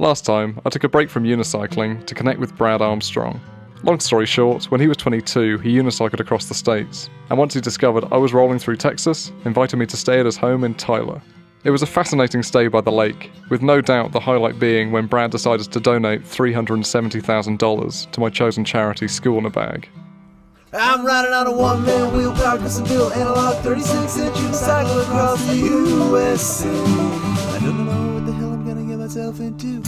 Last time, I took a break from unicycling to connect with Brad Armstrong. Long story short, when he was 22, he unicycled across the states, and once he discovered I was rolling through Texas, invited me to stay at his home in Tyler. It was a fascinating stay by the lake, with no doubt the highlight being when Brad decided to donate $370,000 to my chosen charity, School in a Bag. I'm riding on a one-man wheel, powered custom built analog 36-inch unicycle across the USA. I don't know what the hell I'm gonna get myself into,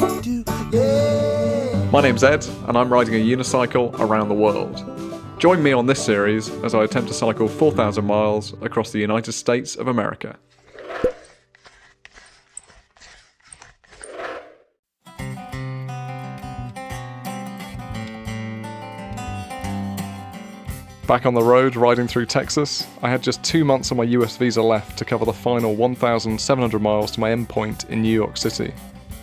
yeah. My name's Ed, and I'm riding a unicycle around the world. Join me on this series as I attempt to cycle 4,000 miles across the United States of America. Back on the road, riding through Texas, I had just 2 months on my US visa left to cover the final 1,700 miles to my endpoint in New York City.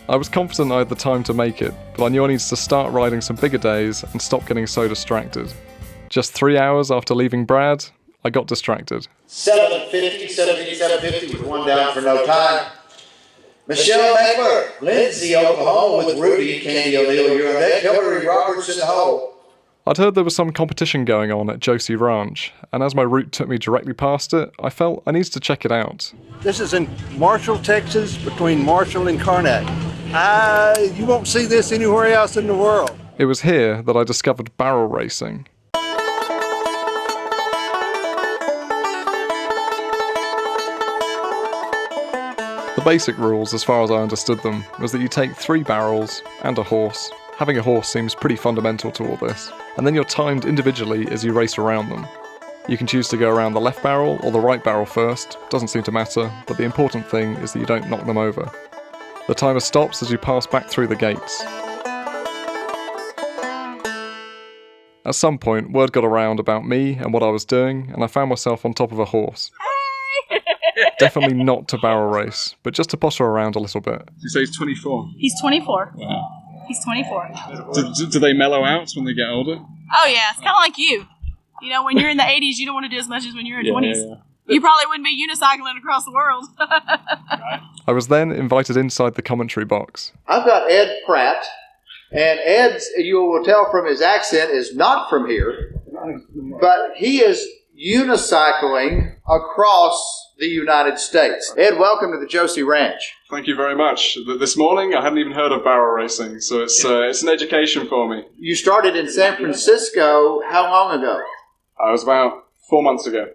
I was confident I had the time to make it, but I knew I needed to start riding some bigger days and stop getting so distracted. Just 3 hours after leaving Brad, I got distracted. 750 with one down for no time. Michelle Mackler, Lindsay, Oklahoma with Rudy, Candy O'Neill, you're on deck, Hillary Roberts in the hole. I'd heard there was some competition going on at Josey Ranch, and as my route took me directly past it, I felt I needed to check it out. This is in Marshall, Texas, between Marshall and Karnak. You won't see this anywhere else in the world. It was here that I discovered barrel racing. The basic rules, as far as I understood them, was that you take 3 barrels and a horse. Having a horse seems pretty fundamental to all this. And then you're timed individually as you race around them. You can choose to go around the left barrel or the right barrel first, doesn't seem to matter, but the important thing is that you don't knock them over. The timer stops as you pass back through the gates. At some point, word got around about me and what I was doing, and I found myself on top of a horse. Definitely not to barrel race, but just to potter around a little bit. You say he's 24? He's 24. Wow. He's 24. Do they mellow out when they get older? Oh, yeah. It's kind of like you. You know, when you're in the 80s, you don't want to do as much as when you're in 20s. Yeah. You probably wouldn't be unicycling across the world. I was then invited inside the commentary box. I've got Ed Pratt, and Ed's, you will tell from his accent, is not from here, but he is unicycling across the United States. Ed, welcome to the Josey Ranch. Thank you very much. This morning, I hadn't even heard of barrel racing, so it's an education for me. You started in San Francisco how long ago? I was about 4 months ago.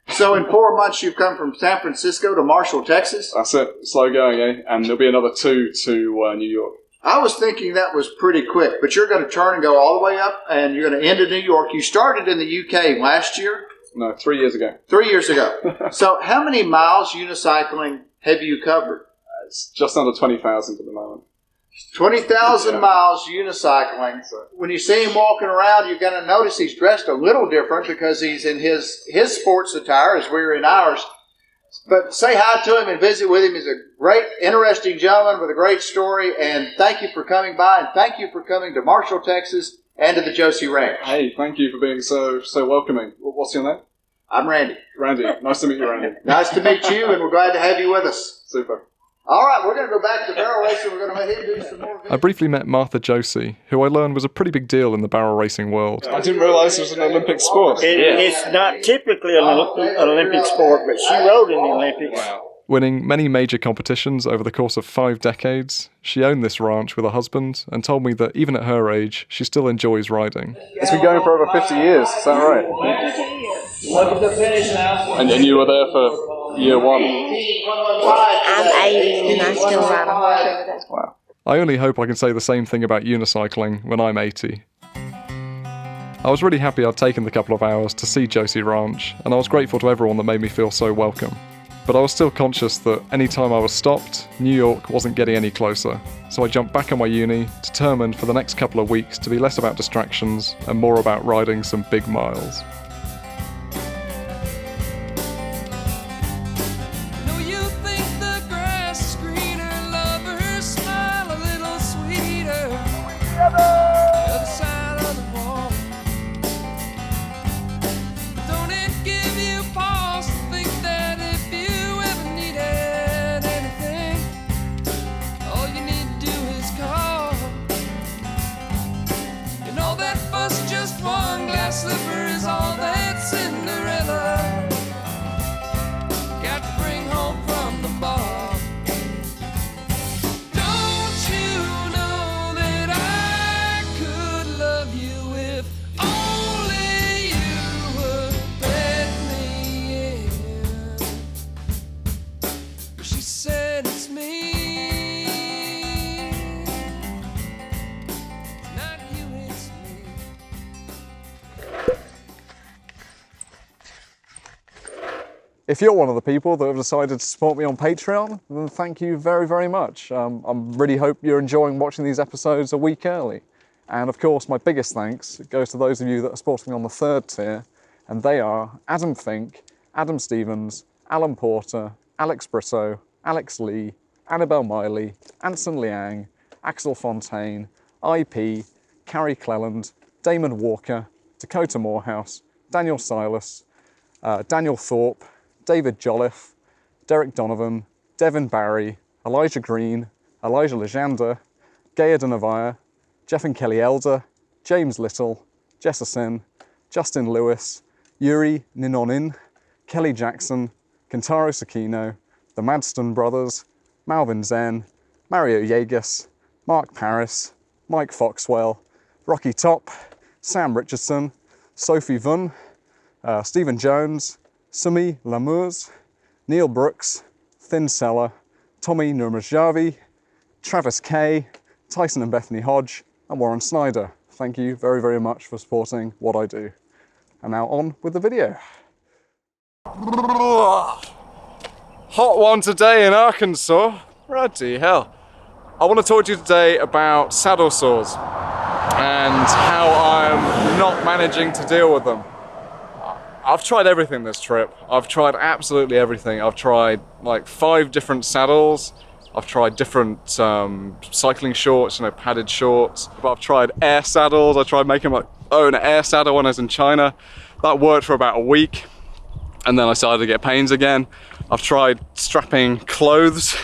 So in 4 months, you've come from San Francisco to Marshall, Texas? That's it. Slow going, eh? And there'll be another 2 to New York. I was thinking that was pretty quick, but you're going to turn and go all the way up, and you're going to end in New York. You started in the UK last year? No, 3 years ago. 3 years ago. So how many miles unicycling have you covered? It's just under 20,000 at the moment. 20,000 miles unicycling. When you see him walking around, you're going to notice he's dressed a little different because he's in his sports attire as we're in ours. But say hi to him and visit with him. He's a great, interesting gentleman with a great story. And thank you for coming by, and thank you for coming to Marshall, Texas, and to the Josey Ranch. Hey, thank you for being so welcoming. What's your name? I'm Randy. Randy. Nice to meet you, Randy. Nice to meet you, and we're glad to have you with us. Super. All right, we're going to go back to barrel racing. We're going to let him do some more. I briefly met Martha Josey, who I learned was a pretty big deal in the barrel racing world. I didn't realise it was an Olympic sport. It's not typically an Olympic sport, but she rode in the Olympics. Wow. Winning many major competitions over the course of 5 decades, she owned this ranch with her husband and told me that even at her age, she still enjoys riding. It's been going for over 50 years, is that right? Look at the finish now. And you were there for year 1? I'm 80 and I still ride a horse every day. Wow. I only hope I can say the same thing about unicycling when I'm 80. I was really happy I'd taken the couple of hours to see Josey Ranch, and I was grateful to everyone that made me feel so welcome. But I was still conscious that any time I was stopped, New York wasn't getting any closer. So I jumped back on my uni, determined for the next couple of weeks to be less about distractions and more about riding some big miles. All you need to do is call. If you're one of the people that have decided to support me on Patreon, then thank you very, very much. I really hope you're enjoying watching these episodes a week early. And of course, my biggest thanks goes to those of you that are supporting me on the 3rd tier, and they are Adam Fink, Adam Stevens, Alan Porter, Alex Brito, Alex Lee, Annabelle Miley, Anson Liang, Axel Fontaine, IP, Carrie Cleland, Damon Walker, Dakota Morehouse, Daniel Silas, Daniel Thorpe, David Jolliffe, Derek Donovan, Devin Barry, Elijah Green, Elijah Legender, Gaya Denavaya, Jeff and Kelly Elder, James Little, Jessasin, Justin Lewis, Yuri Ninonin, Kelly Jackson, Kentaro Sakino, the Madston Brothers, Malvin Zen, Mario Yegas, Mark Paris, Mike Foxwell, Rocky Top, Sam Richardson, Sophie Vun, Stephen Jones, Sumi Lamours, Neil Brooks, Thin Seller, Tommy Nurmajjavi, Travis Kay, Tyson and Bethany Hodge, and Warren Snyder. Thank you very, very much for supporting what I do. And now on with the video. Hot one today in Arkansas. Bloody hell. I want to talk to you today about saddle sores and how I'm not managing to deal with them. I've tried everything this trip. I've tried absolutely everything. I've tried like 5 different saddles. I've tried different cycling shorts, you know, padded shorts. But I've tried air saddles. I tried making my own air saddle when I was in China. That worked for about a week. And then I started to get pains again. I've tried strapping clothes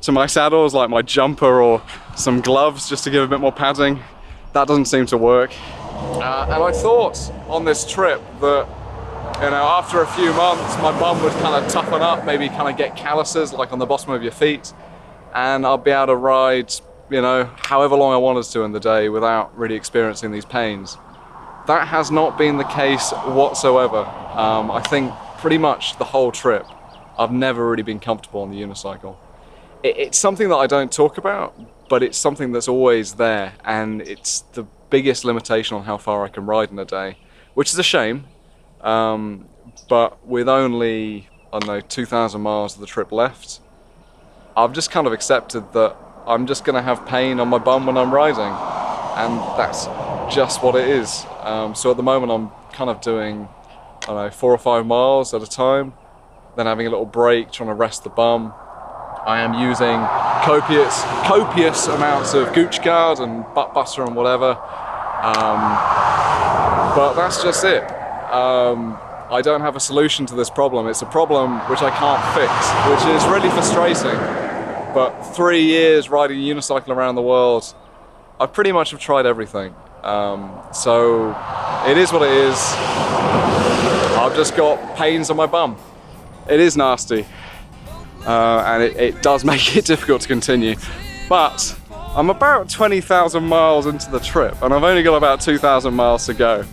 to my saddles, like my jumper or some gloves, just to give a bit more padding. That doesn't seem to work. And I thought on this trip that, you know, after a few months, my bum would kind of toughen up, maybe kind of get calluses, like on the bottom of your feet. And I'll be able to ride, you know, however long I wanted to in the day without really experiencing these pains. That has not been the case whatsoever. I think pretty much the whole trip, I've never really been comfortable on the unicycle. It's something that I don't talk about, but it's something that's always there, and it's the biggest limitation on how far I can ride in a day, which is a shame. But with only, I don't know, 2,000 miles of the trip left, I've just kind of accepted that I'm just going to have pain on my bum when I'm riding, and that's just what it is. So at the moment I'm kind of doing, I don't know, 4 or 5 miles at a time, then having a little break, trying to rest the bum. I am using copious amounts of Gooch Guard and butt buster and whatever, but that's just it. I don't have a solution to this problem. It's a problem which I can't fix, which is really frustrating. But 3 years riding a unicycle around the world, I pretty much have tried everything. So it is what it is. I've just got pains on my bum. It is nasty, and it does make it difficult to continue. But I'm about 20,000 miles into the trip, and I've only got about 2,000 miles to go.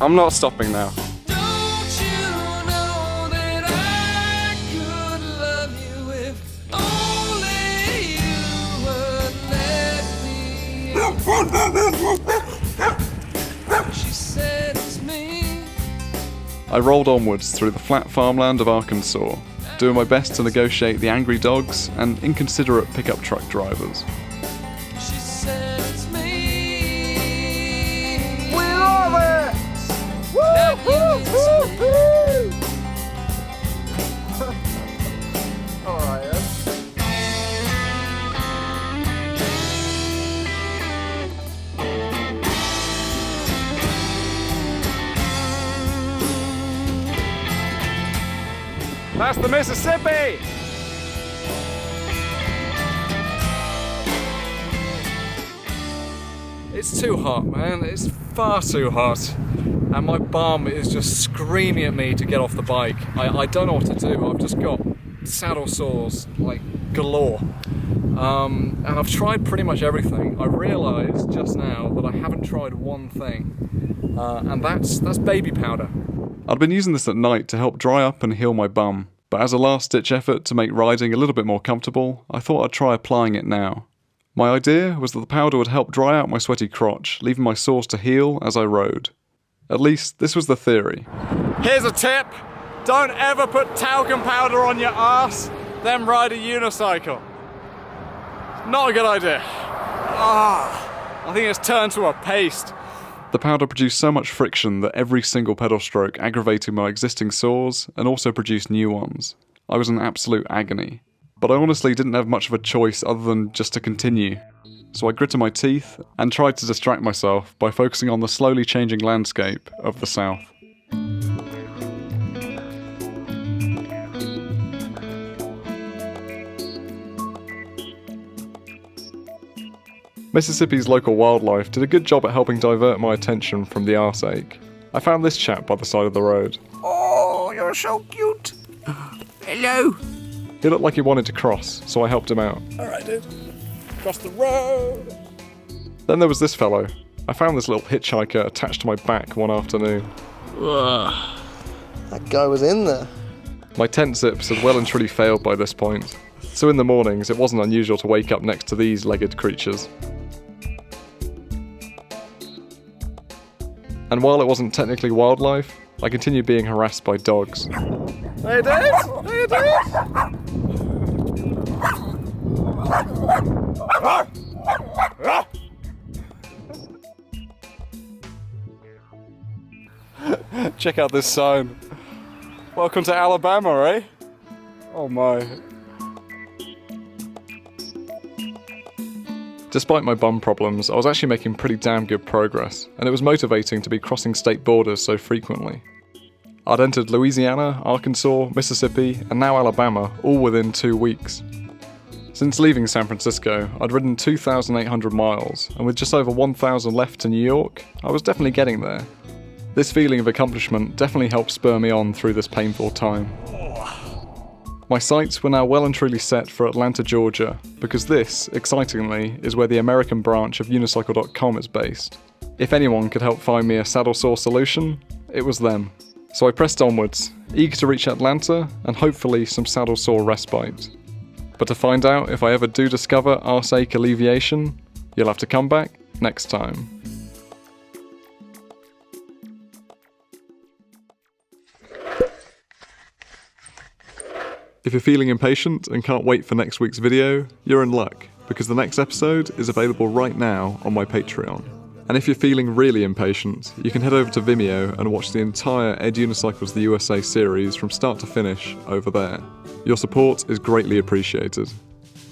I'm not stopping now. I rolled onwards through the flat farmland of Arkansas, doing my best to negotiate the angry dogs and inconsiderate pickup truck drivers. We love it! Woo, woo, woo, woo. All right, Ed. That's the Mississippi! It's too hot, man. It's far too hot. And my bum is just screaming at me to get off the bike. I don't know what to do. I've just got saddle sores, like, galore. And I've tried pretty much everything. I realised just now that I haven't tried one thing. And that's baby powder. I'd been using this at night to help dry up and heal my bum, but as a last-ditch effort to make riding a little bit more comfortable, I thought I'd try applying it now. My idea was that the powder would help dry out my sweaty crotch, leaving my sores to heal as I rode. At least, this was the theory. Here's a tip Don't ever put talcum powder on your ass, then ride a unicycle. Not a good idea. I think it's turned to a paste. The powder produced so much friction that every single pedal stroke aggravated my existing sores and also produced new ones. I was in absolute agony. But I honestly didn't have much of a choice other than just to continue. So I gritted my teeth and tried to distract myself by focusing on the slowly changing landscape of the South. Mississippi's local wildlife did a good job at helping divert my attention from the arseache. I found this chap by the side of the road. Oh, you're so cute. Hello. He looked like he wanted to cross, so I helped him out. Alright, dude. Cross the road. Then there was this fellow. I found this little hitchhiker attached to my back one afternoon. Ugh. That guy was in there. My tent zips had well and truly failed by this point, so in the mornings it wasn't unusual to wake up next to these legged creatures. And while it wasn't technically wildlife, I continued being harassed by dogs. Hey, dude! Hey, dude! Check out this sign. Welcome to Alabama, eh? Oh my. Despite my bum problems, I was actually making pretty damn good progress, and it was motivating to be crossing state borders so frequently. I'd entered Louisiana, Arkansas, Mississippi, and now Alabama, all within 2 weeks. Since leaving San Francisco, I'd ridden 2,800 miles, and with just over 1,000 left to New York, I was definitely getting there. This feeling of accomplishment definitely helped spur me on through this painful time. My sights were now well and truly set for Atlanta, Georgia, because this, excitingly, is where the American branch of Unicycle.com is based. If anyone could help find me a saddle sore solution, it was them. So I pressed onwards, eager to reach Atlanta and hopefully some saddle sore respite. But to find out if I ever do discover arseache alleviation, you'll have to come back next time. If you're feeling impatient and can't wait for next week's video, you're in luck, because the next episode is available right now on my Patreon. And if you're feeling really impatient, you can head over to Vimeo and watch the entire Ed Unicycles the USA series from start to finish over there. Your support is greatly appreciated.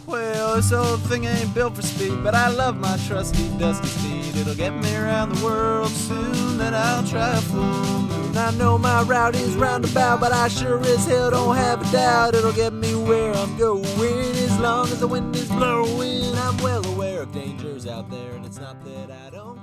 Well, this old thing ain't built for speed, but I love my trusty dusty steed. It'll get me around the world soon, then I'll try a full moon. I know my route is roundabout, but I sure as hell don't have a doubt it'll get me where I'm going. As long as the wind is blowing, I'm well aware of dangers out there, and it's not that I don't